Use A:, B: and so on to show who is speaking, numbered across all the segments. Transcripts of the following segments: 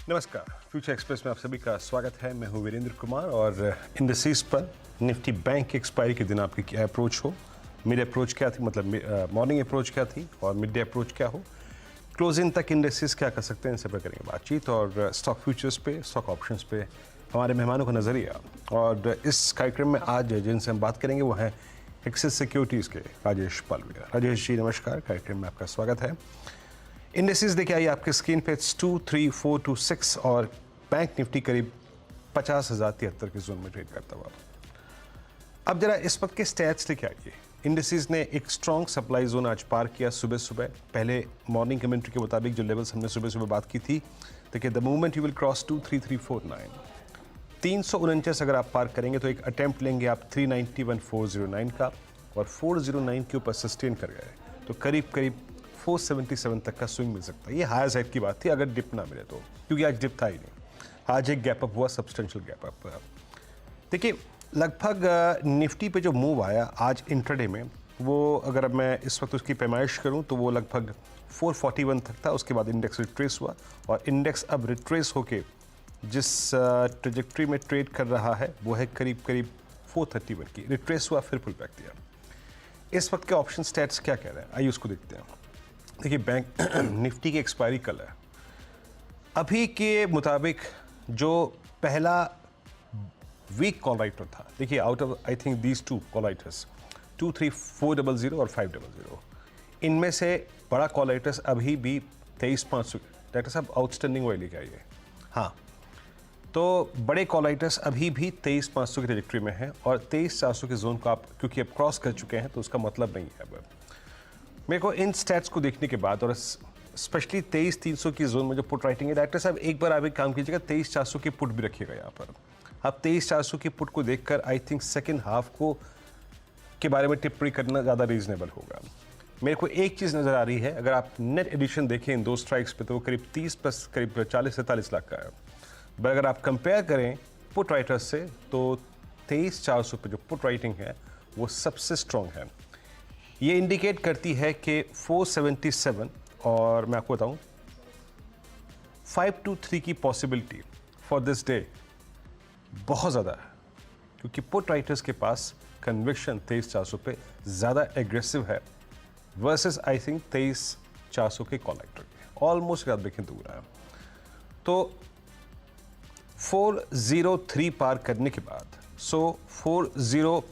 A: नमस्कार, future express में आप सभी का स्वागत है। मैं हूं वीरेंद्र कुमार और इंडस्ट्रीज पर निफ्टी बैंक की एक्सपायरी के दिन आपकी क्या अप्रोच हो, मिड अप्रोच क्या थी, मतलब मॉर्निंग अप्रोच क्या थी और मिड डे अप्रोच क्या हो, क्लोजिंग तक इंडस्ट्रीज क्या कर सकते हैं, इन सब पर करेंगे बातचीत। और स्टॉक फ्यूचर्स पे, स्टॉक ऑप्शंस पे हमारे मेहमानों का नज़रिया। और इस कार्यक्रम में आज जिनसे हम बात करेंगे वो हैं एक्सिस सिक्योरिटीज़ के राजेश पालविया। राजेश जी नमस्कार, कार्यक्रम में आपका स्वागत है। इंडेक्सेस देखिए आइए आपके स्क्रीन पे 2, 3, 4 to 6 और बैंक निफ्टी करीब 50,073 के जोन में ट्रेड करता हुआ। अब जरा इस वक्त के स्टैट्स लेके आइए। इंडेक्सेस ने एक स्ट्रॉन्ग सप्लाई जोन आज पार किया सुबह सुबह। पहले मॉर्निंग कमेंट्री के मुताबिक जो लेवल्स हमने सुबह सुबह बात की थी, देखिए the movement you will cross 23349, 349 अगर आप पार करेंगे तो एक अटेम्प्ट लेंगे आप 391,409 का, और 409 के ऊपर सस्टेन कर गए तो करीब करीब 477 तक का स्विंग मिल सकता है। ये हायर साइड की बात थी अगर डिप ना मिले तो, क्योंकि आज डिप था ही नहीं। आज एक गैप अप हुआ, सब्सटेंशियल गैप अप। देखिए लगभग निफ्टी पे जो मूव आया आज इंट्राडे में, वो अगर मैं इस वक्त उसकी पैमाइश करूं तो वो लगभग 441 तक था। उसके बाद इंडेक्स रिट्रेस हुआ और इंडेक्स अब रिट्रेस होके जिस ट्रेजेक्ट्री में ट्रेड कर रहा है वो है करीब करीब 431 की। रिट्रेस हुआ, फिर पुल बैक दिया। इस वक्त के ऑप्शन स्टैट्स क्या कह रहे हैं, आइए उसको देखते हैं। देखिए बैंक निफ्टी की एक्सपायरी कल है। अभी के मुताबिक जो पहला वीक कॉल राइटर था, देखिए out of I think these two call writers 23400 और 500, इनमें से बड़ा कॉल राइटर्स अभी भी 23,500। डॉक्टर साहब आउटस्टैंडिंग वाली लेके आइए। हाँ, तो बड़े कॉल राइटर्स अभी भी 23,500 की ट्रैजेक्टरी में हैं और 23,400 के जोन को आप क्योंकि अब क्रॉस कर चुके हैं तो उसका मतलब नहीं है। अब मेरे को इन स्टैट्स को देखने के बाद और स्पेशली 23,300 की जोन में जो पुट राइटिंग है, डॉक्टर साहब एक बार आप एक काम कीजिएगा, 23,400 की पुट भी रखिएगा यहाँ पर। आप 23,400 की पुट को देखकर आई थिंक सेकेंड हाफ को के बारे में टिप्पणी करना ज़्यादा रीजनेबल होगा। मेरे को एक चीज़ नज़र आ रही है, अगर आप नेट एडिशन देखें इन दो स्ट्राइक्स पे तो वो करीब 30 प्लस करीब 40-47 लाख का है। बट अगर आप कंपेयर करें पुट राइटर्स से तो 23,400 पे जो पुट राइटिंग है वो सबसे स्ट्रॉन्ग है। ये इंडिकेट करती है कि 477 और मैं आपको बताऊं 523 की पॉसिबिलिटी फॉर दिस डे बहुत ज़्यादा है, क्योंकि पुट राइटर्स के पास कन्विक्शन 23,400 पे ज़्यादा एग्रेसिव है वर्सेस आई थिंक 23,400 के कॉल राइटर के ऑलमोस्ट आप देखें दूर है। तो 403 पार करने के बाद, सो 40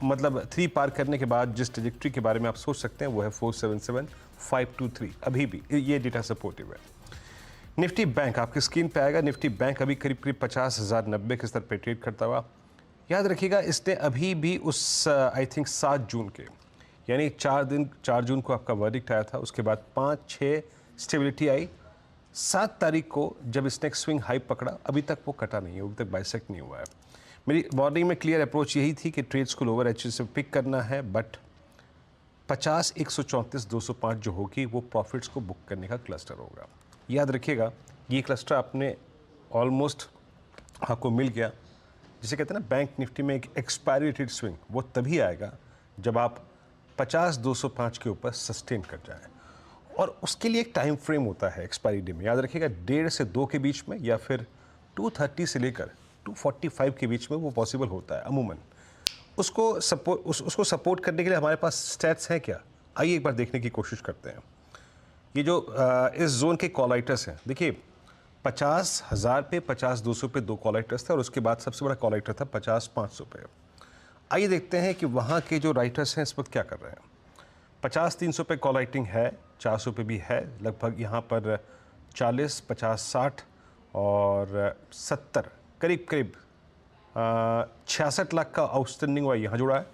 A: मतलब 3 पार करने के बाद जिस ट्रेजेक्ट्री के बारे में आप सोच सकते हैं वो है 477, 523। अभी भी ये डेटा सपोर्टिव है। निफ्टी बैंक आपकी स्क्रीन पे आएगा। निफ्टी बैंक अभी करीब करीब 50,090 के स्तर पे ट्रेड करता हुआ। याद रखिएगा इसने अभी भी उस आई थिंक 7 जून के, यानी 4 जून को आपका वर्डिक्ट आया था, उसके बाद 5-6 स्टेबिलिटी आई। 7 तारीख को जब इसने एक स्विंग हाई पकड़ा, अभी तक वो कटा नहीं है, अभी तक बाइसेक्ट नहीं हुआ है। मेरी मॉर्निंग में क्लियर अप्रोच यही थी कि ट्रेड्स को लोअर एच से पिक करना है, बट 50, 134, 205 जो होगी वो प्रॉफिट्स को बुक करने का क्लस्टर होगा। याद रखिएगा ये क्लस्टर आपने ऑलमोस्ट आपको मिल गया। जिसे कहते हैं ना बैंक निफ्टी में एक एक्सपायरी रेटेड स्विंग, वो तभी आएगा जब आप 50, 205 के ऊपर सस्टेन कर जाएं, और उसके लिए एक टाइम फ्रेम होता है एक्सपायरी डे में। याद रखिएगा 1.5 से 2 के बीच में या फिर 230 से लेकर 245 के बीच में वो पॉसिबल होता है अमूमन। उसको सपोर्ट करने के लिए हमारे पास स्टैट्स हैं क्या, आइए एक बार देखने की कोशिश करते हैं। ये जो इस जोन के कॉल राइटर्स हैं, देखिए 50,000 पे, 50,200 पे 2 कॉल राइटर्स थे और उसके बाद सबसे बड़ा कॉल राइटर था 50,500 पे। आइए देखते हैं कि वहाँ के जो राइटर्स हैं इस वक्त क्या कर रहे हैं। 50,300 पे कॉल राइटिंग है, 400 पे भी है, लगभग यहाँ पर 40, 50, 60 और 70 करीब करीब 66 लाख का आउटस्टैंडिंग हुआ यहाँ जुड़ा है।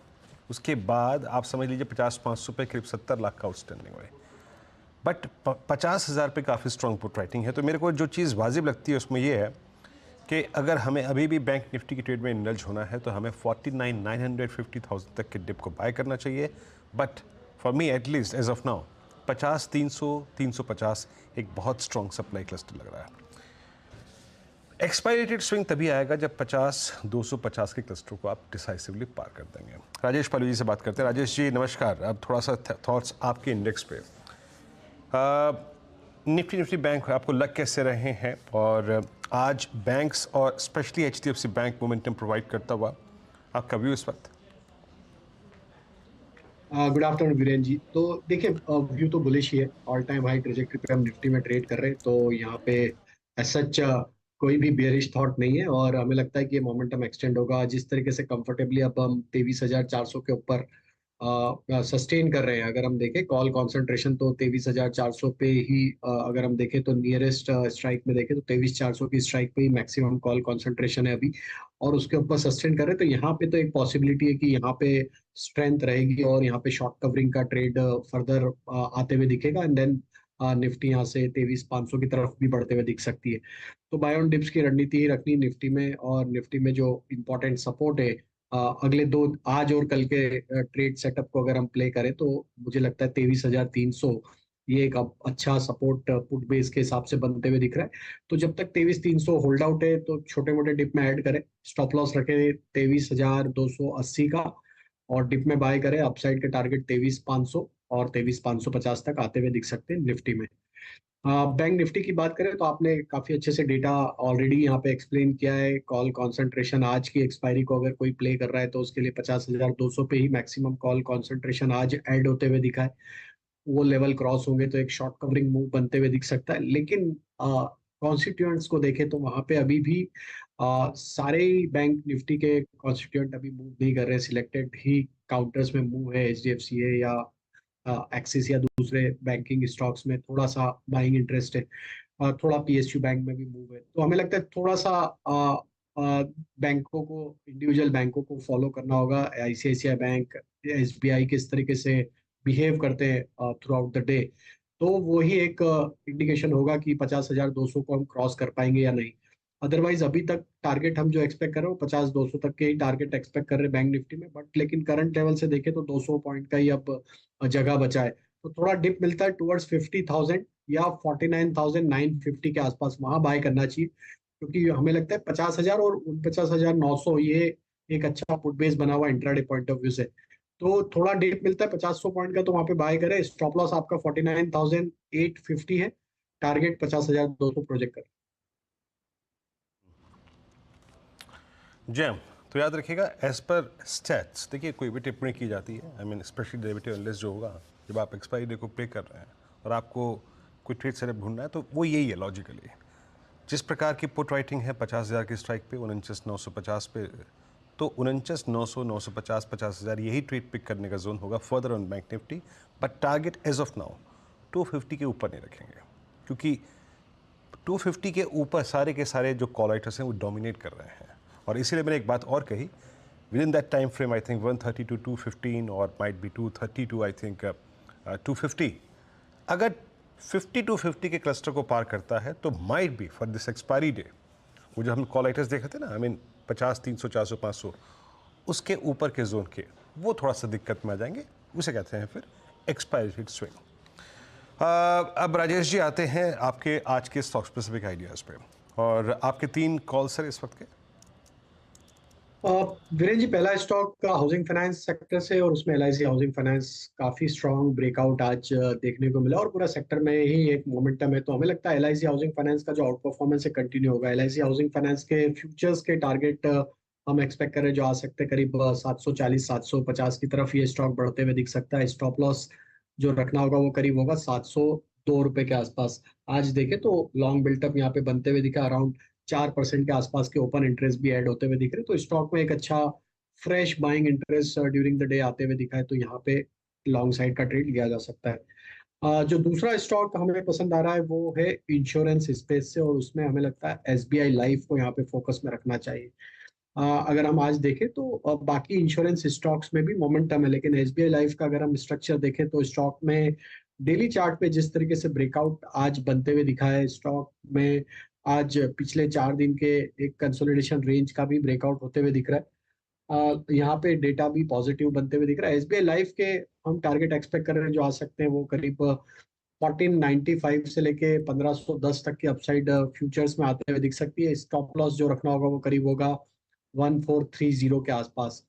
A: उसके बाद आप समझ लीजिए 50,500 पे करीब 70 लाख का आउटस्टैंडिंग हुआ है। बट 50,000 पे काफ़ी स्ट्रॉन्ग पुट राइटिंग है। तो मेरे को जो चीज़ वाजिब लगती है उसमें ये है कि अगर हमें अभी भी बैंक निफ्टी की ट्रेड में इंडल्ज होना है तो हमें 49,950,000 तक के डिप को बाय करना चाहिए। But for me at least as of now 50,300, 350 एक बहुत स्ट्रॉन्ग सप्लाई क्लस्टर लग रहा है। एक्सपायरी रेटेड स्विंग तभी आएगा जब 50, 250 के क्लस्टर को आप डिसाइसिवली पार कर देंगे। राजेश पालवी जी से बात करते हैं। राजेश जी नमस्कार। अब थोड़ा सा थॉट्स आपके इंडेक्स पे। निफ्टी बैंक आपको लग कैसे रहे हैं, और आज बैंक्स और specially HDFC bank momentum provide करता हुआ आपका व्यू इस वक्त?
B: गुड आफ्टरनून वीरेन जी। तो देखिए, व्यू तो बुलिश ही है। ऑल टाइम हाई ट्रेजेक्टरी पे हम निफ्टी में ट्रेड कर रहे हैं, तो यहाँ पे सच कोई भी बेयरिश थॉट नहीं है और हमें लगता है कि ये मोमेंटम एक्सटेंड होगा। जिस तरीके से कंफर्टेबली अब हम 23,400 के ऊपर सस्टेन कर रहे हैं। अगर हम देखें कॉल कंसंट्रेशन तो 23,400 पे ही, अगर हम देखें तो नियरेस्ट स्ट्राइक में देखें तो 23,400 की स्ट्राइक पे ही मैक्सिमम कॉल कंसंट्रेशन है अभी, और उसके ऊपर सस्टेन कर रहे हैं। तो यहाँ पे तो एक पॉसिबिलिटी है कि यहाँ पे स्ट्रेंथ रहेगी और यहाँ पे शॉर्ट कवरिंग का ट्रेड फर्दर आते हुए दिखेगा, एंड देन निफ्टी यहाँ से 23,500 की तरफ भी बढ़ते हुए दिख सकती है। तो बाय ऑन डिप्स की रणनीति ही रखनी निफ्टी में, और निफ्टी में जो इंपॉर्टेंट सपोर्ट है अगले दो, आज और कल के ट्रेड सेटअप को अगर हम प्ले करें तो मुझे लगता है 23,300 ये एक अब अच्छा सपोर्ट पुट बेस के हिसाब से बनते हुए दिख रहा है। तो जब तक 23,300 होल्ड आउट है तो छोटे मोटे डिप में ऐड करें, स्टॉप लॉस रखे 23,280 का, और डिप में बाय करें। अपसाइड के टारगेट 23,500 और 23,550 तक आते हुए दिख सकते हैं निफ्टी में। बैंक निफ्टी की बात करें तो आपने काफी अच्छे से डेटा ऑलरेडी यहाँ पे एक्सप्लेन किया है। कॉल कंसंट्रेशन आज की एक्सपायरी को अगर कोई प्ले कर रहा है तो उसके लिए 50,200 पे ही मैक्सिमम कॉल कंसंट्रेशन आज ऐड होते हुए दिखा है। वो लेवल क्रॉस होंगे तो एक शॉर्ट कवरिंग मूव बनते हुए दिख सकता है। लेकिन कॉन्स्टिट्यूएंट्स को देखें तो वहां पे अभी भी सारे ही बैंक निफ्टी के कॉन्स्टिट्यूएंट अभी मूव नहीं कर रहे। सिलेक्टेड ही काउंटर्स में मूव है, एचडीएफसी है या एक्सिस या दूसरे बैंकिंग स्टॉक्स में थोड़ा सा बाइंग इंटरेस्ट है। थोड़ा पीएसयू बैंक में भी मूव है। तो हमें लगता है थोड़ा सा बैंकों को, इंडिविजुअल बैंकों को फॉलो करना होगा। आईसीआईसीआई बैंक, एसबीआई किस तरीके से बिहेव करते हैं थ्रू आउट द डे, तो वो ही एक इंडिकेशन होगा कि 50,200 को हम क्रॉस कर पाएंगे या नहीं। अदरवाइज अभी तक टारगेट हम जो एक्सपेक्ट कर रहे हो 50,200 तक के ही टारगेट एक्सपेक्ट कर रहे हैं बैंक निफ्टी में, बट लेकिन करंट लेवल से देखें तो 200 पॉइंट का ही अब जगह बचा है। तो थोड़ा डिप मिलता है टुवर्ड्स 50,000 या 49,950 के आसपास, वहां बाय करना चाहिए। क्योंकि हमें लगता है 50,000 और 49,900 ये एक अच्छा पुट बेस बना हुआ इंट्राडे पॉइंट ऑफ व्यू से। तो थोड़ा डिप मिलता है 50 पॉइंट का, तो वहां पे बाय करें। स्टॉप लॉस आपका 49,850 है, टारगेट 50,200 प्रोजेक्ट करें।
A: जैम, तो याद रखिएगा एज पर स्टैट्स, देखिए कोई भी टिप्पणी की जाती है, I mean specially derivative analyst जो होगा, जब आप एक्सपायरी डे को प्ले कर रहे हैं और आपको कोई ट्रेड सेटअप ढूंढना है तो वो यही है लॉजिकली। जिस प्रकार की पुट राइटिंग है 50,000 की स्ट्राइक पे, 49,950 पे, तो 49,900, 950, 50,000 यही ट्रेड पिक करने का जोन होगा further on bank Nifty. But target as of now 250 के ऊपर नहीं रखेंगे, क्योंकि 250 के ऊपर सारे के सारे जो कॉल राइटर्स हैं वो डोमिनेट कर रहे हैं। और इसीलिए मैंने एक बात और कही, with in that time frame I think 130 to 215 और might be 230 to I think 250, अगर 50 to 50 के क्लस्टर को पार करता है तो might be for this expiry day, वो जो हम कॉल राइटर्स देख रहे थे ना, आई मीन 50, 300, 400, 500, उसके ऊपर के जोन के वो थोड़ा सा दिक्कत में आ जाएंगे। उसे कहते हैं फिर एक्सपायरी स्विंग। अब राजेश जी आते हैं आपके आज के स्टॉक स्पेसिफिक आइडियाज़ पे, और आपके 3 कॉल सर इस वक्त के।
B: वीरेन जी, पहला स्टॉक का हाउसिंग फाइनेंस सेक्टर से, और उसमें एलआईसी हाउसिंग फाइनेंस काफी स्ट्रांग ब्रेकआउट आज देखने को मिला, और पूरा सेक्टर में ही एक मोमेंटम है। तो हमें लगता है एलआईसी हाउसिंग फाइनेंस का जो आउट परफॉर्मेंस है कंटिन्यू होगा। एलआईसी हाउसिंग फाइनेंस के फ्यूचर्स के टारगेट हम एक्सपेक्ट करें जो आ सकते हैं करीब 740, 750 की तरफ ये स्टॉक बढ़ते हुए दिख सकता है। स्टॉप लॉस जो रखना होगा वो करीब होगा 702 रुपए के आसपास। आज देखें तो लॉन्ग बिल्टअप यहाँ पे बनते हुए दिखा, अराउंड 4% के आसपास के ओपन इंटरेस्ट भी ऐड होते हुए दिख रहे। तो स्टॉक में एक अच्छा fresh buying interest during the day आते हुए दिखा है, तो यहाँ पे लॉन्ग साइड का ट्रेड लिया जा सकता है। जो दूसरा स्टॉक हमें पसंद आ रहा है वो है इंश्योरेंस स्पेस से, और उसमें हमें लगता है एसबीआई लाइफ को यहाँ पे फोकस में रखना चाहिए। अगर हम आज देखें तो बाकी इंश्योरेंस स्टॉक्स में भी मोमेंटम है, लेकिन एसबीआई लाइफ का अगर हम स्ट्रक्चर देखें तो स्टॉक में डेली चार्ट पे जिस तरीके से ब्रेकआउट आज बनते हुए दिखा है स्टॉक में, आज पिछले 4 दिन के एक कंसोलिडेशन रेंज का भी ब्रेकआउट होते हुए दिख रहा है। यहाँ पे डेटा भी पॉजिटिव बनते हुए दिख रहा है। एसबीआई लाइफ के हम टारगेट एक्सपेक्ट कर रहे हैं जो आ सकते हैं वो करीब 1495 से लेके 1510 तक की अपसाइड फ्यूचर्स में आते हुए दिख सकती है। स्टॉप लॉस जो रखना होगा वो करीब होगा 1430 के आसपास।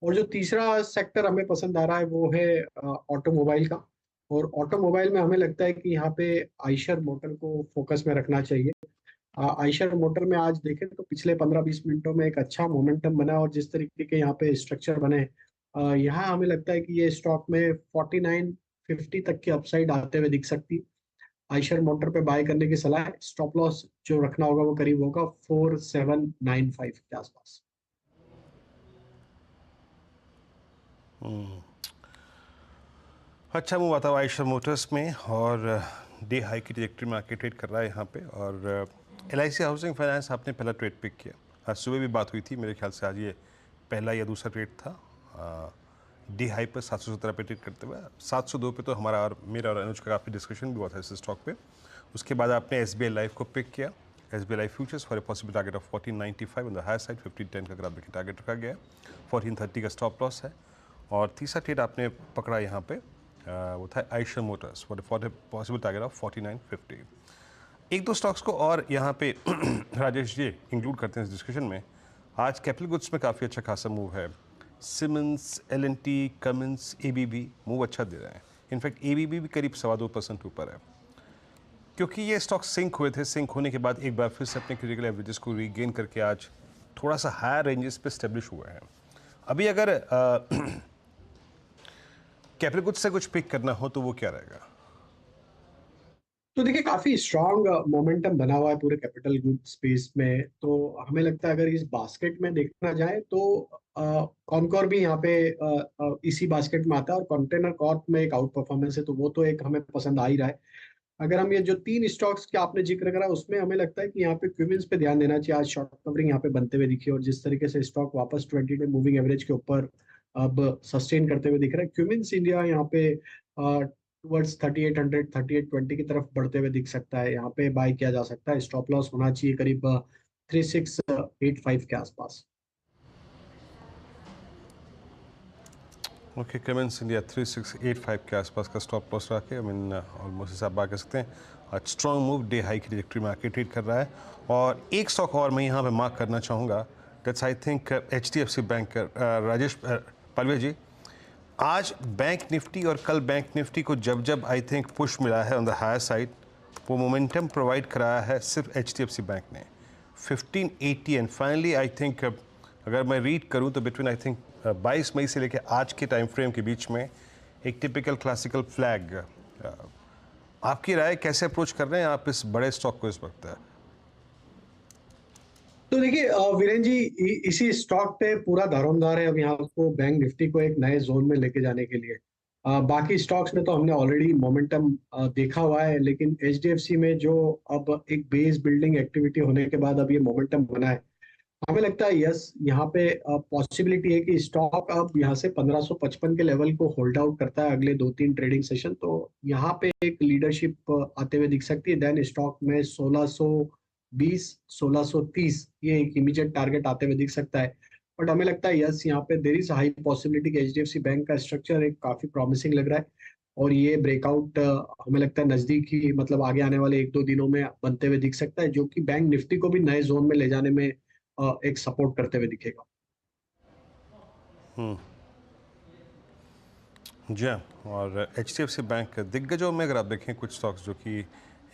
B: और जो तीसरा सेक्टर हमें पसंद आ रहा है वो है ऑटोमोबाइल का। और ऑटोमोबाइल में हमें लगता है कि यहाँ पे आइशर मोटर को फोकस में रखना चाहिए। आइशर मोटर में आज देखें तो पिछले 15-20 मिनटों में एक अच्छा मोमेंटम बना, और जिस तरीके के यहाँ पे स्ट्रक्चर बने, यहाँ हमें लगता है कि ये स्टॉक में 49.50 तक की अपसाइड आते हुए दिख सकती। आइशर मोटर पे बाय करने की सलाह है। स्टॉप लॉस जो रखना होगा वो करीब होगा 4795 के आसपास।
A: अच्छा मूव आता हुआ आयशर मोटर्स में, और डे हाई की ट्रेजेक्ट्री में आके ट्रेड कर रहा है यहाँ पे। और LIC हाउसिंग फाइनेंस आपने पहला ट्रेड पिक किया, आज सुबह भी बात हुई थी, मेरे ख्याल से आज ये पहला या दूसरा ट्रेड था। डे हाई पर 717 पे ट्रेड करते हुए 702 पे तो हमारा और मेरा और अनुज का काफ़ी डिस्कशन भी हुआ था इस स्टॉक पे। उसके बाद आपने SBI लाइफ को पिक किया, SBI life futures for a possible target of 1495 on the higher side, 1510 का अगर आप देखें टारगेट रखा गया है, 1430 का स्टॉप लॉस है। और तीसरा ट्रेड आपने पकड़ा यहाँ पे, वो था Eicher Motors for a possible target of 4950। एक दो स्टॉक्स को और यहाँ पे राजेश जी इंक्लूड करते हैं इस डिस्कशन में। आज कैपिटल गुड्स में काफ़ी अच्छा खासा मूव है। Simmons, L&T, Cummins, ABB move अच्छा दे रहे हैं। इनफैक्ट ABB भी करीब 2.25% ऊपर है, क्योंकि ये स्टॉक सिंक हुए थे। सिंक होने के बाद एक बार फिर से अपने क्रिटिकल एवरेजेस को रीगेन करके आज थोड़ा सा हायर रेंजेस पे स्टेब्लिश हुए हैं। अभी अगर कैपिटल गुड्स से कुछ पिक करना हो तो वो क्या रहेगा?
B: तो देखिए, काफी स्ट्रांग मोमेंटम बना हुआ है पूरे कैपिटल गुड स्पेस में। तो हमें लगता है अगर इस बास्केट में देखना जाए तो कॉनकॉर भी यहाँ पे इसी बास्केट में आता है, और कंटेनर कॉर्प में एक आउट परफॉर्मेंस है, तो वो तो एक हमें पसंद आ ही रहा है। अगर हम ये जो 3 स्टॉक्स के आपने जिक्र करा उसमें हमें लगता है कि यहाँ पे क्यूमिंस पे ध्यान देना चाहिए। आज शॉर्ट कवरिंग यहाँ पे बनते हुए दिखी, और जिस तरीके से स्टॉक वापस 20 डे मूविंग एवरेज के ऊपर अब सस्टेन करते हुए दिख रहा है, क्यूमिंस इंडिया यहाँ पे टुवर्ड्स 3800 3820 की तरफ बढ़ते हुए दिख सकता है। यहाँ पे बाय किया जा सकता है। स्टॉप लॉस होना चाहिए करीब 3685 के आसपास।
A: ओके, कमिंस इंडिया 3685 के आसपास का स्टॉप लॉस रख के, आई मीन ऑलमोस्ट हिसाब बात कर सकते हैं। आज स्ट्रॉन्ग मूव डे हाई की ट्रेजेक्ट्री में आके ट्रेड कर रहा है। और एक स्टॉक और मैं यहाँ पे मार्क करना चाहूँगा, that's I think HDFC bank. Rajesh Palve ji, आज बैंक निफ्टी और कल बैंक निफ्टी को जब जब आई थिंक पुश मिला है ऑन द हायर साइड, वो मोमेंटम प्रोवाइड कराया है सिर्फ HDFC बैंक ने 1580। एंड फाइनली आई थिंक अगर मैं रीड करूं तो बिटवीन आई थिंक 22 मई से लेकर आज के टाइम फ्रेम के बीच में एक टिपिकल क्लासिकल फ्लैग। आपकी राय, कैसे अप्रोच कर रहे हैं आप इस बड़े स्टॉक को इस वक्त?
B: तो देखिए वीरेन जी, इसी स्टॉक पे पूरा धरोमदार है अब यहाँ को बैंक निफ्टी को एक नए जोन में लेके जाने के लिए। बाकी स्टॉक्स में तो हमने ऑलरेडी मोमेंटम देखा हुआ है, लेकिन HDFC में जो अब एक बेस बिल्डिंग एक्टिविटी होने के बाद अब ये मोमेंटम बना है, हमें लगता है यस, यहाँ पे पॉसिबिलिटी है कि स्टॉक अब यहाँ से 1555 के लेवल को होल्ड आउट करता है अगले 2-3 ट्रेडिंग सेशन। तो यहाँ पे एक लीडरशिप आते हुए दिख सकती है। देन स्टॉक में 1620 1630 ये एक इमीडिएट टारगेट आते हुए दिख सकता है। बट हमें लगता है यस, यहाँ पे देर इज हाई पॉसिबिलिटी कि HDFC बैंक का स्ट्रक्चर एक काफी प्रॉमिसिंग लग रहा है, और ये ब्रेकआउट हमें लगता है नजदीक ही, मतलब आगे आने वाले 1-2 दिनों में बनते हुए दिख सकता है, जो कि बैंक निफ्टी को भी नए जोन में ले जाने में एक सपोर्ट करते हुए दिखेगा।
A: जी हाँ, और HDFC बैंक दिग्गजों में अगर आप देखें कुछ स्टॉक्स जो कि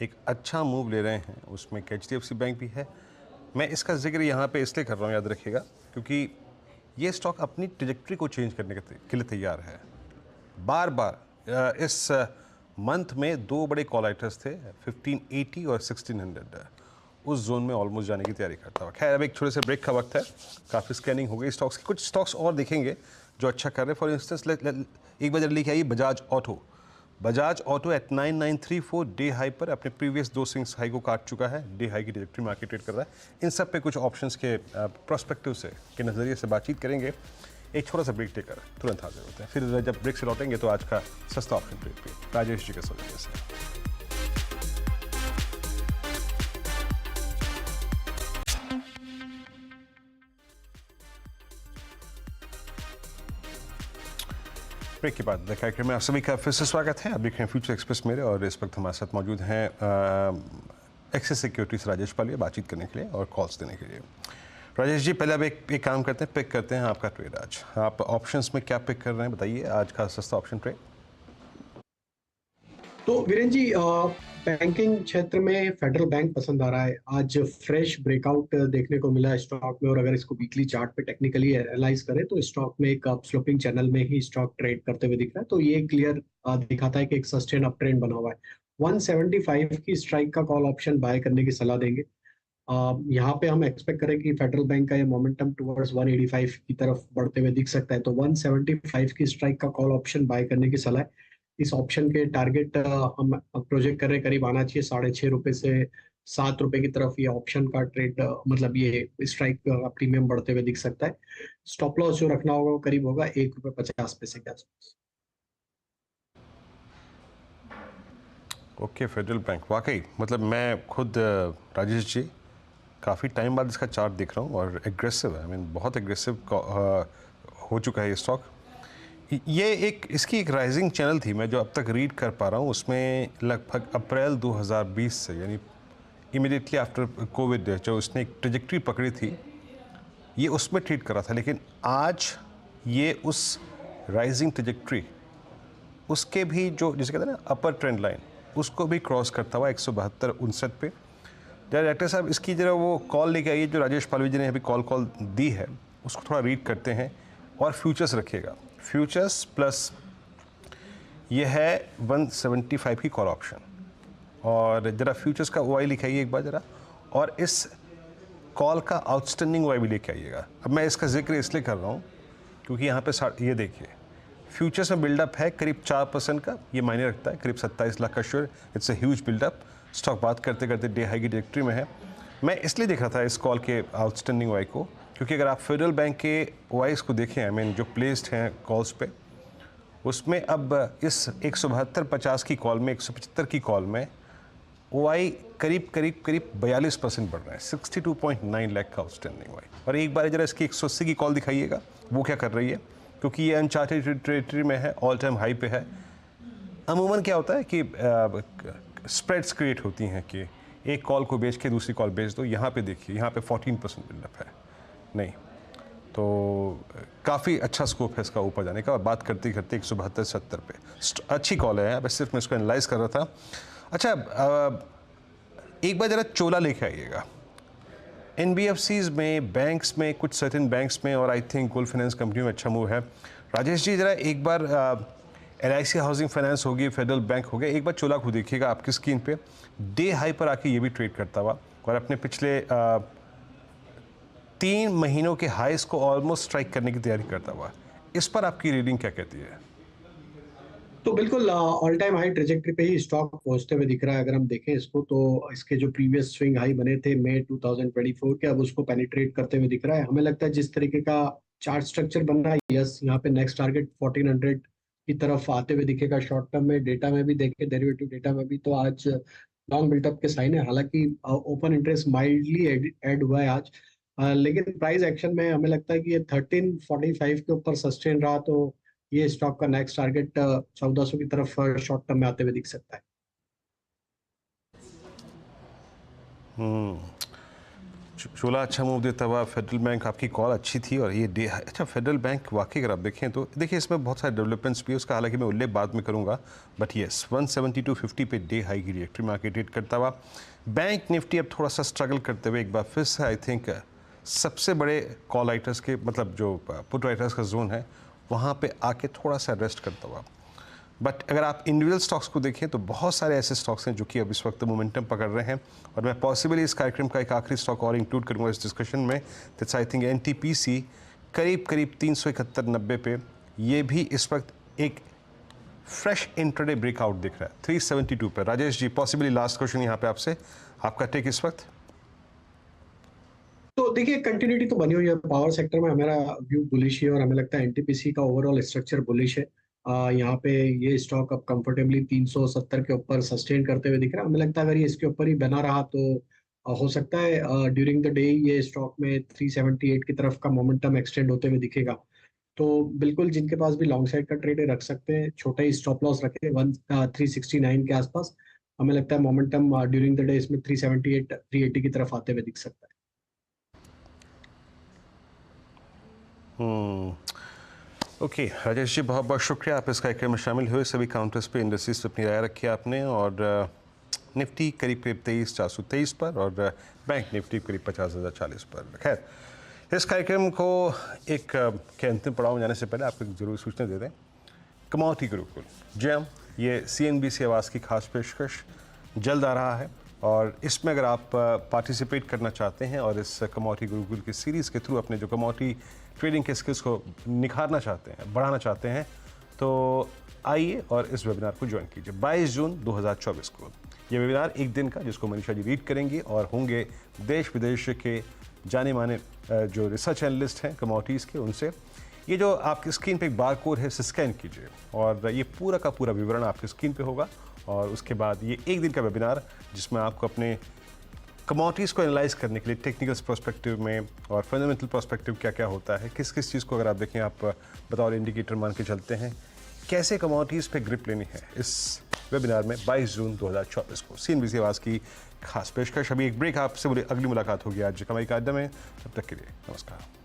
A: एक अच्छा मूव ले रहे हैं, उसमें HDFC बैंक भी है। मैं इसका जिक्र यहाँ पे इसलिए कर रहा हूँ, याद रखिएगा, क्योंकि ये स्टॉक अपनी ट्रेजेक्ट्री को चेंज करने के लिए तैयार है। बार बार इस मंथ में दो बड़े कॉल आइटर्स थे, 1580 और 1600, उस जोन में ऑलमोस्ट जाने की तैयारी करता हुआ। खैर, अब एक छोटे से ब्रेक का वक्त है, काफ़ी स्कैनिंग हो गई स्टॉक्स की। कुछ स्टॉक्स और देखेंगे जो अच्छा कर रहे हैं। फॉर इंस्टेंस एक बार लेके आइए Bajaj auto. Bajaj auto at 9934 day high पर अपने प्रीवियस 2 स्विंग्स हाई को काट चुका है। डे हाई की ट्रेजेक्ट्री मार्केट ट्रेड कर रहा है। इन सब पे कुछ ऑप्शंस के प्रोस्पेक्टिव से के नज़रिए से बातचीत करेंगे। एक छोटा सा ब्रेक लेकर तुरंत हाजिर होते हैं। फिर जब ब्रेक से लौटेंगे तो आज का सस्ता ऑप्शन ट्रेड पे राजेश जी के सोचने से। ब्रेक के बाद कार्यक्रम में आप सभी का फिर से स्वागत है। आप देख रहे हैं फ्यूचर एक्सप्रेस मेरे, और इस वक्त हमारे साथ मौजूद हैं एक्सिस सिक्योरिटीज राजेश पालिया बातचीत करने के लिए और कॉल्स देने के लिए। राजेश जी, पहले अब एक काम करते हैं, पिक करते हैं आपका ट्रेड। आज आप ऑप्शंस में क्या पिक कर रहे हैं, बताइए आज का सस्ता ऑप्शन ट्रेड।
B: तो वीरेन जी, बैंकिंग क्षेत्र में फेडरल बैंक पसंद आ रहा है। आज फ्रेश ब्रेकआउट देखने को मिला स्टॉक में, और अगर इसको वीकली चार्ट पे टेक्निकली एनालाइज करें तो स्टॉक में एक अप स्लोपिंग चैनल में ही स्टॉक ट्रेड करते हुए दिख रहा है। तो ये क्लियर दिखाता है कि एक सस्टेन अप ट्रेंड बना हुआ है। 175 की स्ट्राइक का कॉल ऑप्शन बाय करने की सलाह देंगे। यहाँ पे हम एक्सपेक्ट करें कि फेडरल बैंक का ये मोमेंटम टुवर्ड्स 185 की तरफ बढ़ते हुए दिख सकता है, तो 175 की स्ट्राइक का कॉल ऑप्शन बाय करने की सलाह है। इस ऑप्शन के टारगेट हम प्रोजेक्ट कर रहे हैं, करीब आना चाहिए ₹6.5 से ₹7 की तरफ। ये ऑप्शन का ट्रेड मतलब ये स्ट्राइक प्रीमियम बढ़ते हुए दिख सकता है। स्टॉप लॉस जो रखना होगा वो करीब होगा ₹1.50 के आसपास।
A: ओके, फेडरल बैंक वाकई मतलब मैं खुद राजेश जी काफ़ी टाइम बाद इसका चार्ट देख रहा हूँ और एग्रेसिव है। आई मीन बहुत एग्रेसिव हो चुका है ये स्टॉक। ये एक इसकी एक राइजिंग चैनल थी, मैं जो अब तक रीड कर पा रहा हूँ उसमें लगभग अप्रैल 2020 से, यानी इमिडिएटली आफ्टर कोविड जो उसने एक ट्रेजेक्ट्री पकड़ी थी, ये उसमें ट्रीट कर रहा था। लेकिन आज ये उस राइजिंग ट्रेजेक्ट्री, उसके भी जो जिसे कहते हैं ना अपर ट्रेंड लाइन, उसको भी क्रॉस करता हुआ 172-59 पे। डायरेक्टर साहब इसकी जरा वो कॉल लेके आइए जो राजेश पालवी जी ने अभी कॉल दी है, उसको थोड़ा रीड करते हैं और फ्यूचर्स रखिएगा। फ्यूचर्स प्लस ये है 175 की कॉल ऑप्शन, और ज़रा फ्यूचर्स का ओआई लिखाइए एक बार ज़रा, और इस कॉल का आउटस्टैंडिंग ओआई भी लेके आइएगा। अब मैं इसका जिक्र इसलिए कर रहा हूँ क्योंकि यहाँ पे ये देखिए फ्यूचर्स में बिल्डअप है करीब 4% का, ये मायने रखता है, करीब 27 लाख का share. It's a huge buildup. Stock बात करते करते डे हाई की डायरेक्टरी में है। मैं इसलिए देख रहा था इस कॉल के आउटस्टैंडिंग ओआई को क्योंकि अगर आप फेडरल बैंक के ओआईस को देखें, आई मीन जो प्लेस्ड हैं कॉल्स पे, उसमें अब इस 172.50 की कॉल में, 175 की कॉल में ओआई करीब 42% बढ़ रहा है। 62.9 लाख का आउटस्टैंडिंग ओआई। और एक बार जरा इसकी 180 की कॉल दिखाइएगा वो क्या कर रही है, क्योंकि ये अनचार्टेड टेरिटरी में है, ऑल टाइम हाई पे है। अमूमन क्या होता है कि स्प्रेड्स क्रिएट होती हैं कि एक कॉल को बेच के दूसरी कॉल बेच दो। यहाँ पे देखिए, यहाँ पे 14% बिल्डअप है। नहीं तो काफ़ी अच्छा स्कोप है इसका ऊपर जाने का। और बात करते करते 172-70 पे अच्छी कॉल है। बस सिर्फ मैं इसको एनालाइज कर रहा था। अच्छा, एक बार ज़रा चोला लेके आइएगा। एनबीएफसीज में, बैंक्स में, कुछ सर्टेन बैंक्स में, और I think gold finance company में अच्छा मूव है। राजेश जी ज़रा एक बार LIC हाउसिंग फाइनेंस होगी, फेडरल बैंक हो गया, एक बार चोला को देखिएगा आपकी स्क्रीन पे। डे हाई पर आके ये भी ट्रेड करता हुआ और अपने पिछले 3 महीनों के हाईस को ऑलमोस्ट स्ट्राइक करने की तैयारी करता हुआ। इस पर आपकी रीडिंग क्या कहती है?
B: तो बिल्कुल ऑल टाइम हाई ट्रेजेक्टरी पे ही स्टॉक पहुंचते हुए दिख रहा है। अगर हम देखें इसको तो इसके जो प्रीवियस स्विंग हाई बने थे मई 2024 के, अब उसको पेनिट्रेट करते हुए दिख रहा है। हमें लगता है जिस तरीके का चार्ट स्ट्रक्चर बन रहा है, यस, यहाँ पे नेक्स्ट टारगेट 1400 की तरफ आते हुए दिखेगा। शॉर्ट टर्म में डेटा में भी देखें, डेरिवेटिव डेटा में भी, तो आज लॉन्ग बिल्टअप के साइन है। हालांकि ओपन इंटरेस्ट माइल्डली ऐड हुआ है आज, लेकिन प्राइस एक्शन में हमें लगता है कि ये 1345 के ऊपर सस्टेन रहा तो ये स्टॉक का नेक्स्ट टारगेट 1400 की तरफ शॉर्ट टर्म में आते हुए दिख सकता है।
A: चोला अच्छा मूव देता हुआ। फेडरल बैंक आपकी कॉल अच्छी थी और ये डे अच्छा। फेडरल बैंक वाकई अगर आप देखें तो देखिए इसमें बहुत सारे डेवलपमेंट्स भी है, उसका हालांकि मैं उल्लेख बाद में करूंगा। बट येस 172.50 पे डे हाई की डायरेक्टरी में आके ट्रेड करता हुआ। बैंक निफ्टी अब थोड़ा सा स्ट्रगल करते हुए एक बार फिर से आई थिंक सबसे बड़े कॉल राइटर्स के मतलब जो पुट राइटर्स का जोन है वहाँ पे आके थोड़ा सा रेस्ट करता हुआ। बट अगर आप इंडिविजुअल स्टॉक्स को देखें तो बहुत सारे ऐसे स्टॉक्स हैं जो कि अब इस वक्त मोमेंटम पकड़ रहे हैं। और मैं पॉसिबली इस कार्यक्रम का एक आखिरी स्टॉक और इंक्लूड करूंगा इस डिस्कशन में। दैट्स आई थिंक NTPC करीब 371-90 पे, ये भी इस वक्त एक फ्रेश इंट्राडे ब्रेकआउट दिख रहा है 372 पे। Rajesh ji, possibly last question यहाँ पे आपसे, आपका टेक इस वक्त?
B: तो देखिए कंटिन्यूटी तो बनी हुई है पावर सेक्टर में, हमारा व्यू बुलिश है और हमें लगता है एनटीपीसी का ओवरऑल स्ट्रक्चर बुलिश है। यहाँ पे ये स्टॉक अब कंफर्टेबली 370 के ऊपर सस्टेन करते हुए दिख रहा है। हमें लगता है अगर ये इसके ऊपर ही बना रहा तो हो सकता है ड्यूरिंग द डे ये स्टॉक में 378 की तरफ का मोमेंटम एक्सटेंड होते हुए दिखेगा। तो बिल्कुल जिनके पास भी लॉन्ग साइड का ट्रेड है रख सकते हैं, छोटा ही स्टॉप लॉस रखें 369 के आसपास। हमें लगता है मोमेंटम ड्यूरिंग द डे इसमें 378 380 की तरफ आते हुए दिख सकता है।
A: ओके राजेश जी, बहुत बहुत शुक्रिया आप इस कार्यक्रम में शामिल हुए। सभी काउंटर्स पे इंडस्ट्रीज पे अपनी राय रखी आपने, और निफ्टी करीब करीब 23,423 पर और बैंक निफ्टी करीब 50,040 पर। खैर, इस कार्यक्रम को एक के अंतिम पड़ाव में जाने से पहले आपको जरूर सूचना दे दें। कमोडिटी गुरुकुल जी हाँ, ये CNBC आवाज़ की खास पेशकश जल्द आ रहा है, और इसमें अगर आप पार्टिसिपेट करना चाहते हैं और इस कमोडिटी गुरुकुल की सीरीज़ के थ्रू अपने जो कमोडिटी ट्रेडिंग के स्किल्स को निखारना चाहते हैं, बढ़ाना चाहते हैं, तो आइए और इस वेबिनार को ज्वाइन कीजिए 22 जून 2024 को। ये वेबिनार एक दिन का, जिसको मनीषा जी रीड करेंगी, और होंगे देश विदेश के जाने माने जो रिसर्च एनालिस्ट हैं कमोडिटीज़ के, उनसे। ये जो आपकी स्क्रीन पे एक बार कोड है, इसे स्कैन कीजिए और ये पूरा का पूरा विवरण आपकी स्क्रीन पे होगा। और उसके बाद ये एक दिन का वेबिनार, जिसमें आपको अपने कमोडिटीज़ को एनालाइज करने के लिए टेक्निकल पर्सपेक्टिव में और फंडामेंटल पर्सपेक्टिव क्या क्या होता है, किस किस चीज़ को अगर आप देखें, आप बतौर इंडिकेटर मान के चलते हैं, कैसे कमोडिटीज़ पे ग्रिप लेनी है, इस वेबिनार में 22 जून 2024 को CNBC आवाज़ की खास पेशकश। अभी एक ब्रेक, आपसे अगली मुलाकात होगी आज कमाई का अड्डा में। तब तक के लिए नमस्कार।